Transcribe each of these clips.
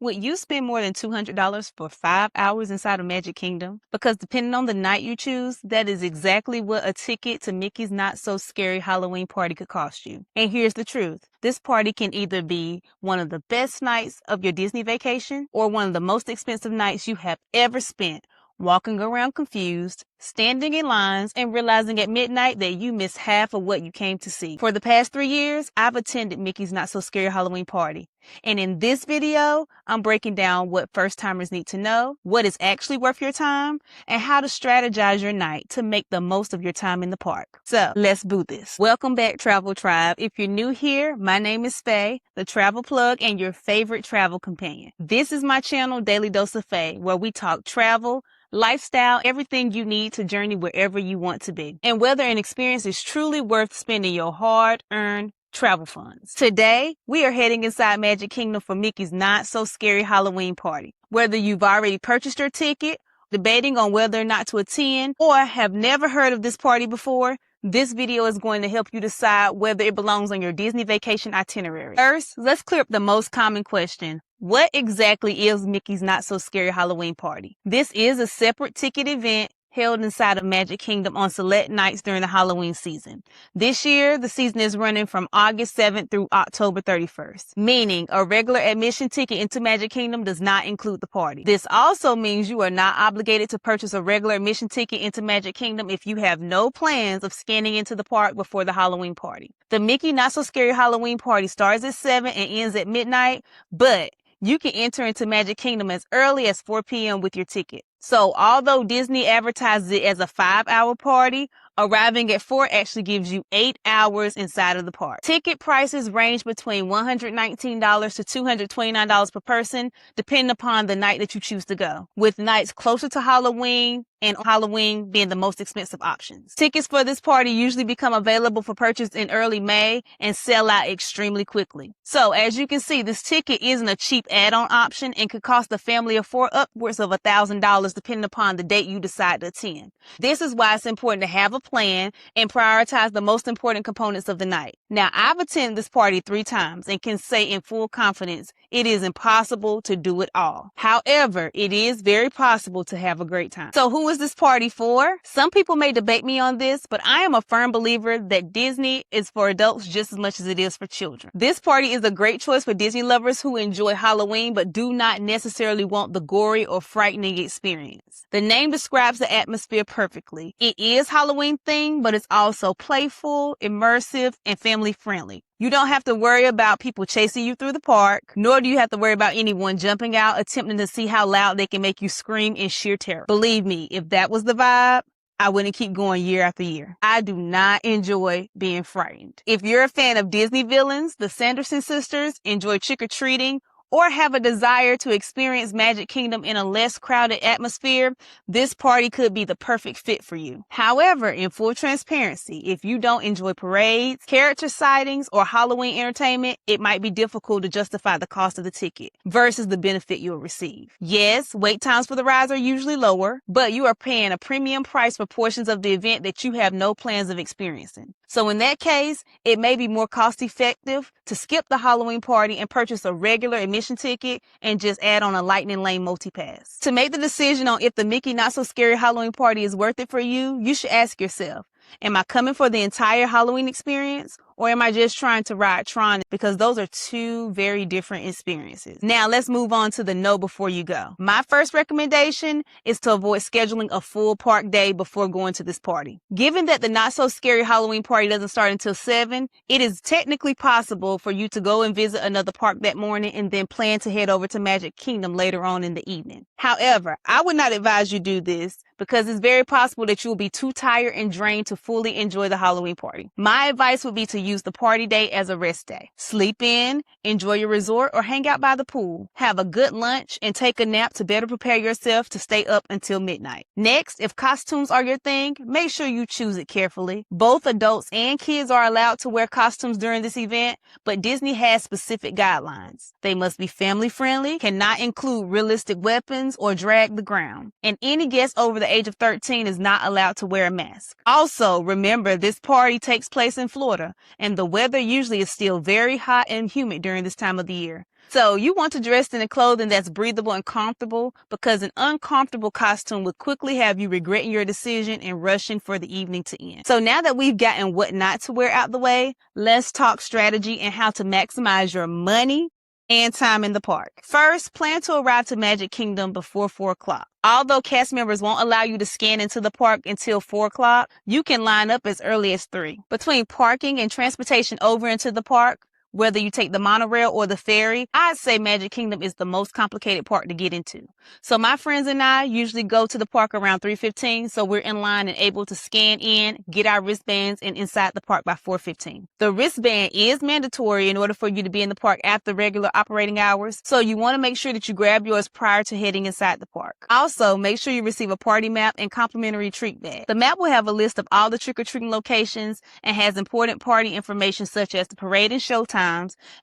Would you spend more than $200 for 5 hours inside of Magic Kingdom? Because depending on the night you choose, that is exactly what a ticket to Mickey's Not So Scary Halloween Party could cost you. And here's the truth. This party can either be one of the best nights of your Disney vacation or one of the most expensive nights you have ever spent walking around confused, standing in lines, and realizing at midnight that you missed half of what you came to see. For the past 3 years, I've attended Mickey's Not So Scary Halloween Party. And in this video, I'm breaking down what first-timers need to know, what is actually worth your time, and how to strategize your night to make the most of your time in the park. So, let's do this. Welcome back, Travel Tribe. If you're new here, my name is Faye, the travel plug and your favorite travel companion. This is my channel, Daily Dose of Faye, where we talk travel, lifestyle, everything you need to journey wherever you want to be, and whether an experience is truly worth spending your hard-earned travel funds. Today, we are heading inside Magic Kingdom for Mickey's Not So Scary Halloween Party. Whether you've already purchased your ticket, debating on whether or not to attend, or have never heard of this party before, this video is going to help you decide whether it belongs on your Disney vacation itinerary. First, let's clear up the most common question. What exactly is Mickey's Not So Scary Halloween Party? This is a separate ticket event held inside of Magic Kingdom on select nights during the Halloween season. This year, the season is running from August 7th through October 31st, meaning a regular admission ticket into Magic Kingdom does not include the party. This also means you are not obligated to purchase a regular admission ticket into Magic Kingdom if you have no plans of scanning into the park before the Halloween party. The Mickey Not So Scary Halloween Party starts at 7 and ends at midnight, but you can enter into Magic Kingdom as early as 4 p.m. with your ticket. So although Disney advertises it as a 5-hour party, arriving at 4 actually gives you 8 hours inside of the park. Ticket prices range between $119 to $229 per person, depending upon the night that you choose to go, with nights closer to Halloween and Halloween being the most expensive options. Tickets for this party usually become available for purchase in early May and sell out extremely quickly. So as you can see, this ticket isn't a cheap add-on option and could cost a family of 4 upwards of $1,000 depending upon the date you decide to attend. This is why it's important to have a plan and prioritize the most important components of the night. Now, I've attended this party 3 times and can say in full confidence, it is impossible to do it all. However, it is very possible to have a great time. So who is this party for? Some people may debate me on this, but I am a firm believer that Disney is for adults just as much as it is for children. This party is a great choice for Disney lovers who enjoy Halloween but do not necessarily want the gory or frightening experience. The name describes the atmosphere perfectly. It is Halloween themed, but it's also playful, immersive, and family friendly. You don't have to worry about people chasing you through the park, nor do you have to worry about anyone jumping out, attempting to see how loud they can make you scream in sheer terror. Believe me, if that was the vibe, I wouldn't keep going year after year. I do not enjoy being frightened. If you're a fan of Disney villains, the Sanderson sisters, enjoy trick-or-treating, or have a desire to experience Magic Kingdom in a less crowded atmosphere, this party could be the perfect fit for you. However, in full transparency, if you don't enjoy parades, character sightings, or Halloween entertainment, it might be difficult to justify the cost of the ticket versus the benefit you'll receive. Yes, wait times for the rides are usually lower, but you are paying a premium price for portions of the event that you have no plans of experiencing. So in that case, it may be more cost effective to skip the Halloween party and purchase a regular admission ticket and just add on a Lightning Lane multi-pass. To make the decision on if the Mickey Not So Scary Halloween Party is worth it for you, you should ask yourself, am I coming for the entire Halloween experience, or am I just trying to ride Tron? Because those are 2 very different experiences. Now let's move on to the know before you go. My first recommendation is to avoid scheduling a full park day before going to this party. Given that the Not So Scary Halloween Party doesn't start until 7, it is technically possible for you to go and visit another park that morning and then plan to head over to Magic Kingdom later on in the evening. However, I would not advise you do this because it's very possible that you will be too tired and drained to fully enjoy the Halloween party. My advice would be to use the party day as a rest day. Sleep in, enjoy your resort, or hang out by the pool. Have a good lunch and take a nap to better prepare yourself to stay up until midnight. Next, if costumes are your thing, make sure you choose it carefully. Both adults and kids are allowed to wear costumes during this event, but Disney has specific guidelines. They must be family friendly, cannot include realistic weapons, or drag the ground. And any guest over the age of 13 is not allowed to wear a mask. Also, remember this party takes place in Florida, and the weather usually is still very hot and humid during this time of the year. So you want to dress in a clothing that's breathable and comfortable, because an uncomfortable costume would quickly have you regretting your decision and rushing for the evening to end. So now that we've gotten what not to wear out the way, let's talk strategy and how to maximize your money and time in the park. First, plan to arrive to Magic Kingdom before 4 o'clock. Although cast members won't allow you to scan into the park until 4 o'clock, you can line up as early as 3. Between parking and transportation over into the park, whether you take the monorail or the ferry, I'd say Magic Kingdom is the most complicated park to get into. So my friends and I usually go to the park around 3:15, so we're in line and able to scan in, get our wristbands, and inside the park by 4:15. The wristband is mandatory in order for you to be in the park after regular operating hours, so you want to make sure that you grab yours prior to heading inside the park. Also, make sure you receive a party map and complimentary treat bag. The map will have a list of all the trick-or-treating locations and has important party information such as the parade and show times,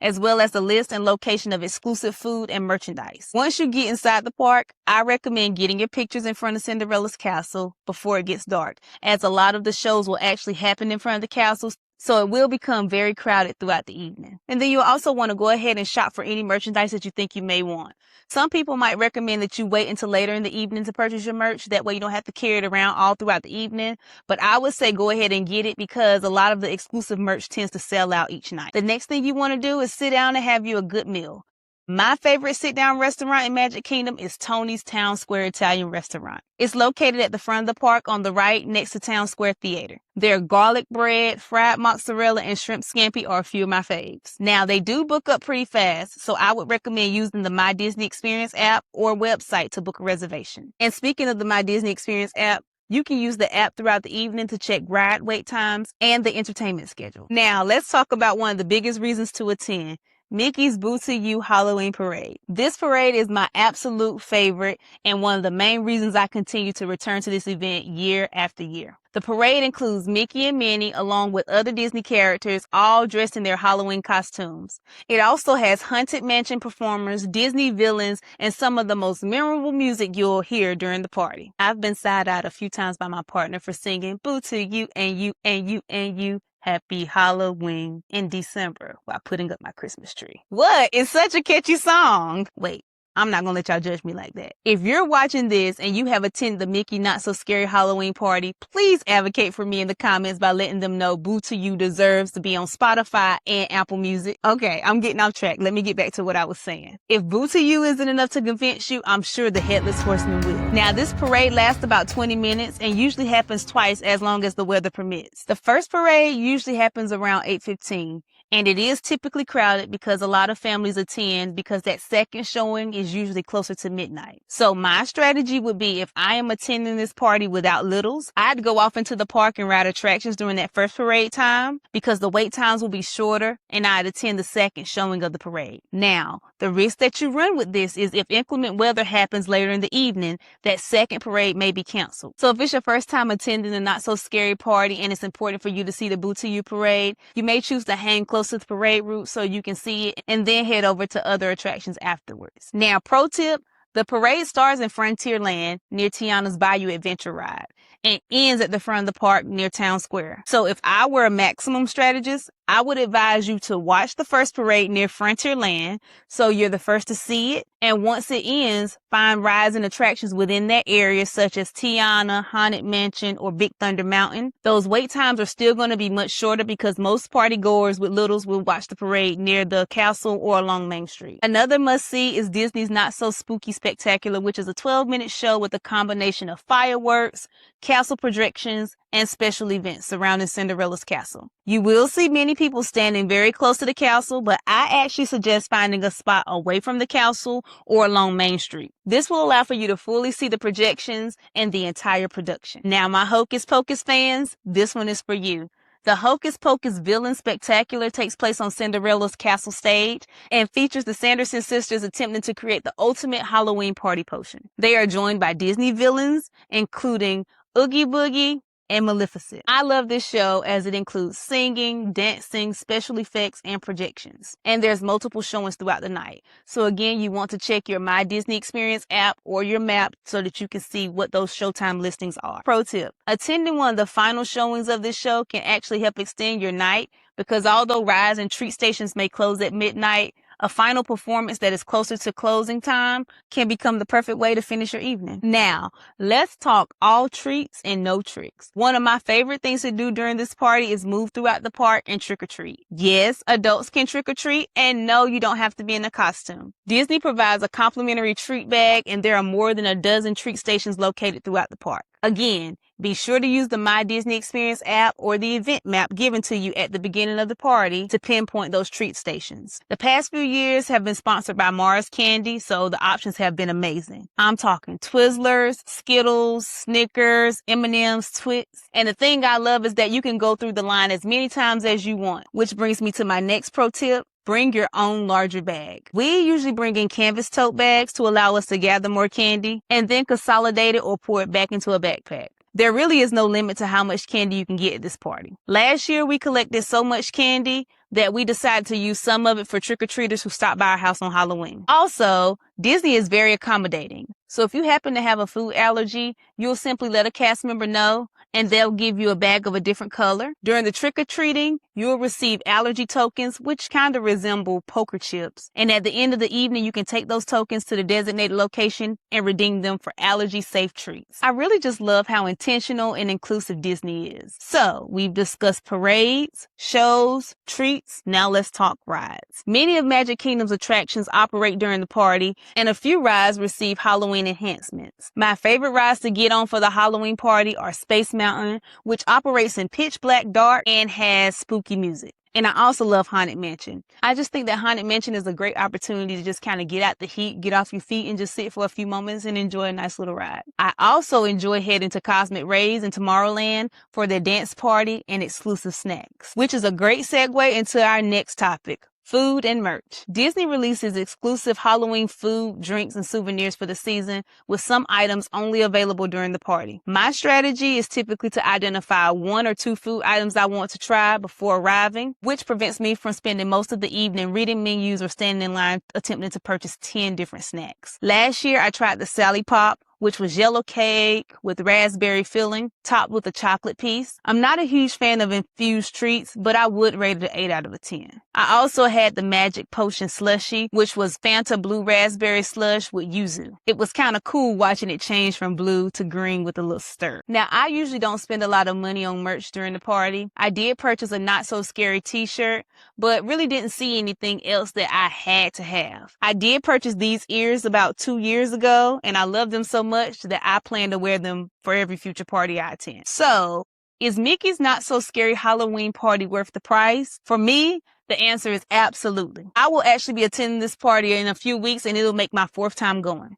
as well as the list and location of exclusive food and merchandise. Once you get inside the park, I recommend getting your pictures in front of Cinderella's castle before it gets dark, as a lot of the shows will actually happen in front of the castles, so it will become very crowded throughout the evening. And then you'll also want to go ahead and shop for any merchandise that you think you may want. Some people might recommend that you wait until later in the evening to purchase your merch. That way you don't have to carry it around all throughout the evening. But I would say go ahead and get it, because a lot of the exclusive merch tends to sell out each night. The next thing you want to do is sit down and have you a good meal. My favorite sit-down restaurant in Magic Kingdom is Tony's Town Square Italian Restaurant. It's located at the front of the park on the right next to Town Square Theater. Their garlic bread, fried mozzarella, and shrimp scampi are a few of my faves. Now, they do book up pretty fast, so I would recommend using the My Disney Experience app or website to book a reservation. And speaking of the My Disney Experience app, you can use the app throughout the evening to check ride wait times and the entertainment schedule. Now, let's talk about one of the biggest reasons to attend: Mickey's Boo to You Halloween Parade. This parade is my absolute favorite and one of the main reasons I continue to return to this event year after year. The parade includes Mickey and Minnie along with other Disney characters, all dressed in their Halloween costumes. It also has Haunted Mansion performers, Disney villains, and some of the most memorable music you'll hear during the party. I've been side-eyed a few times by my partner for singing Boo to You and You and You and You Happy Halloween in December while putting up my Christmas tree. What? It's such a catchy song. Wait, I'm not gonna let y'all judge me like that. If you're watching this and you have attended the Mickey Not So Scary Halloween party, please advocate for me in the comments by letting them know Boo to You deserves to be on Spotify and Apple Music. Okay, I'm getting off track. Let me get back to what I was saying. If Boo to You isn't enough to convince you, I'm sure the Headless Horseman will. Now, this parade lasts about 20 minutes and usually happens twice as long as the weather permits. The first parade usually happens around 8:15. And it is typically crowded because a lot of families attend, because that second showing is usually closer to midnight. So my strategy would be, if I am attending this party without littles, I'd go off into the park and ride attractions during that first parade time, because the wait times will be shorter, and I'd attend the second showing of the parade. Now, the risk that you run with this is if inclement weather happens later in the evening, that second parade may be canceled. So if it's your first time attending a Not So Scary party and it's important for you to see the Boo to You parade, you may choose to hang close to the parade route so you can see it and then head over to other attractions afterwards. Now, pro tip, the parade starts in Frontierland near Tiana's Bayou Adventure Ride and ends at the front of the park near Town Square. So if I were a maximum strategist, I would advise you to watch the first parade near Frontierland so you're the first to see it. And once it ends, find rides and attractions within that area such as Tiana, Haunted Mansion, or Big Thunder Mountain. Those wait times are still going to be much shorter because most party goers with littles will watch the parade near the castle or along Main Street. Another must-see is Disney's Not So Spooky Spectacular, which is a 12-minute show with a combination of fireworks, castle projections, and special events surrounding Cinderella's castle. You will see many people standing very close to the castle, but I actually suggest finding a spot away from the castle or along Main Street. This will allow for you to fully see the projections and the entire production. Now, my Hocus Pocus fans, this one is for you. The Hocus Pocus Villain Spectacular takes place on Cinderella's castle stage and features the Sanderson sisters attempting to create the ultimate Halloween party potion. They are joined by Disney villains, including Oogie Boogie and Maleficent. I love this show as it includes singing, dancing, special effects, and projections. And there's multiple showings throughout the night. So again, you want to check your My Disney Experience app or your map so that you can see what those showtime listings are. Pro tip, attending one of the final showings of this show can actually help extend your night, because although rides and treat stations may close at midnight, A final performance that is closer to closing time can become the perfect way to finish your evening. Now, let's talk all treats and no tricks. One of my favorite things to do during this party is move throughout the park and trick or treat. Yes, adults can trick or treat, and no, you don't have to be in a costume. Disney provides a complimentary treat bag, and there are more than a dozen treat stations located throughout the park. Again, be sure to use the My Disney Experience app or the event map given to you at the beginning of the party to pinpoint those treat stations. The past few years have been sponsored by Mars Candy, so the options have been amazing. I'm talking Twizzlers, Skittles, Snickers, M&M's, Twix. And the thing I love is that you can go through the line as many times as you want, which brings me to my next pro tip. Bring your own larger bag. We usually bring in canvas tote bags to allow us to gather more candy and then consolidate it or pour it back into a backpack. There really is no limit to how much candy you can get at this party. Last year, we collected so much candy that we decided to use some of it for trick-or-treaters who stopped by our house on Halloween. Also, Disney is very accommodating. So if you happen to have a food allergy, you'll simply let a cast member know and they'll give you a bag of a different color. During the trick-or-treating, you'll receive allergy tokens, which kind of resemble poker chips. And at the end of the evening, you can take those tokens to the designated location and redeem them for allergy-safe treats. I really just love how intentional and inclusive Disney is. So, we've discussed parades, shows, treats. Now let's talk rides. Many of Magic Kingdom's attractions operate during the party, and a few rides receive Halloween enhancements. My favorite rides to get on for the Halloween party are Space Mountain, which operates in pitch black dark and has spooky music. And I also love Haunted Mansion. I just think that Haunted Mansion is a great opportunity to just kind of get out the heat, get off your feet, and just sit for a few moments and enjoy a nice little ride. I also enjoy heading to Cosmic Rays and Tomorrowland for their dance party and exclusive snacks, which is a great segue into our next topic. Food and merch. Disney releases exclusive Halloween food, drinks, and souvenirs for the season, with some items only available during the party. My strategy is typically to identify 1 or 2 food items I want to try before arriving, which prevents me from spending most of the evening reading menus or standing in line attempting to purchase 10 different snacks. Last year, I tried the Sally Pop, which was yellow cake with raspberry filling, topped with a chocolate piece. I'm not a huge fan of infused treats, but I would rate it an 8 out of 10. I also had the Magic Potion Slushie, which was Fanta Blue Raspberry Slush with yuzu. It was kind of cool watching it change from blue to green with a little stir. Now, I usually don't spend a lot of money on merch during the party. I did purchase a Not So Scary t-shirt, but really didn't see anything else that I had to have. I did purchase these ears about 2 years ago, and I love them so much that I plan to wear them for every future party I attend. So, is Mickey's Not So Scary Halloween party worth the price? For me, the answer is absolutely. I will actually be attending this party in a few weeks, and it'll make my 4th time going.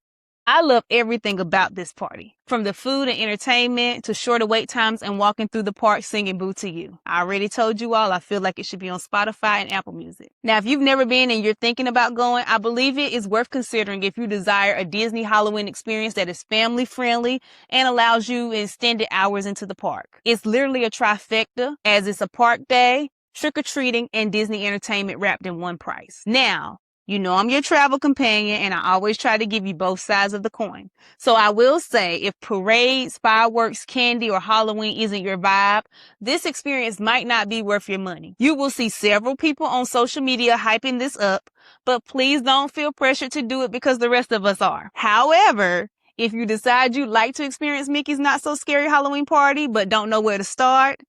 I love everything about this party, from the food and entertainment to shorter wait times and walking through the park singing Boo to You. I already told you all I feel like it should be on Spotify and Apple Music. Now, if you've never been and you're thinking about going, I believe it is worth considering if you desire a Disney Halloween experience that is family friendly and allows you extended hours into the park. It's literally a trifecta, as it's a park day, trick-or-treating, and Disney entertainment wrapped in one price. Now, you know I'm your travel companion, and I always try to give you both sides of the coin. So I will say, if parades, fireworks, candy, or Halloween isn't your vibe, this experience might not be worth your money. You will see several people on social media hyping this up, but please don't feel pressured to do it because the rest of us are. However, if you decide you'd like to experience Mickey's Not So Scary Halloween party but don't know where to start,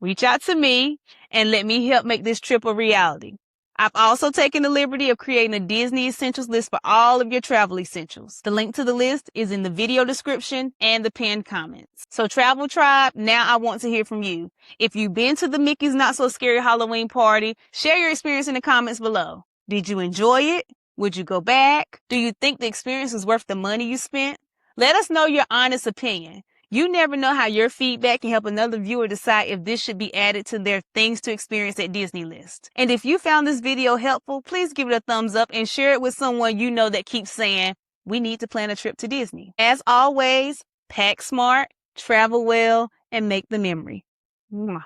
reach out to me and let me help make this trip a reality. I've also taken the liberty of creating a Disney Essentials list for all of your travel essentials. The link to the list is in the video description and the pinned comments. So Travel Tribe, now I want to hear from you. If you've been to the Mickey's Not So Scary Halloween party, share your experience in the comments below. Did you enjoy it? Would you go back? Do you think the experience is worth the money you spent? Let us know your honest opinion. You never know how your feedback can help another viewer decide if this should be added to their things to experience at Disney list. And if you found this video helpful, please give it a thumbs up and share it with someone you know that keeps saying, we need to plan a trip to Disney. As always, pack smart, travel well, and make the memory. Mwah.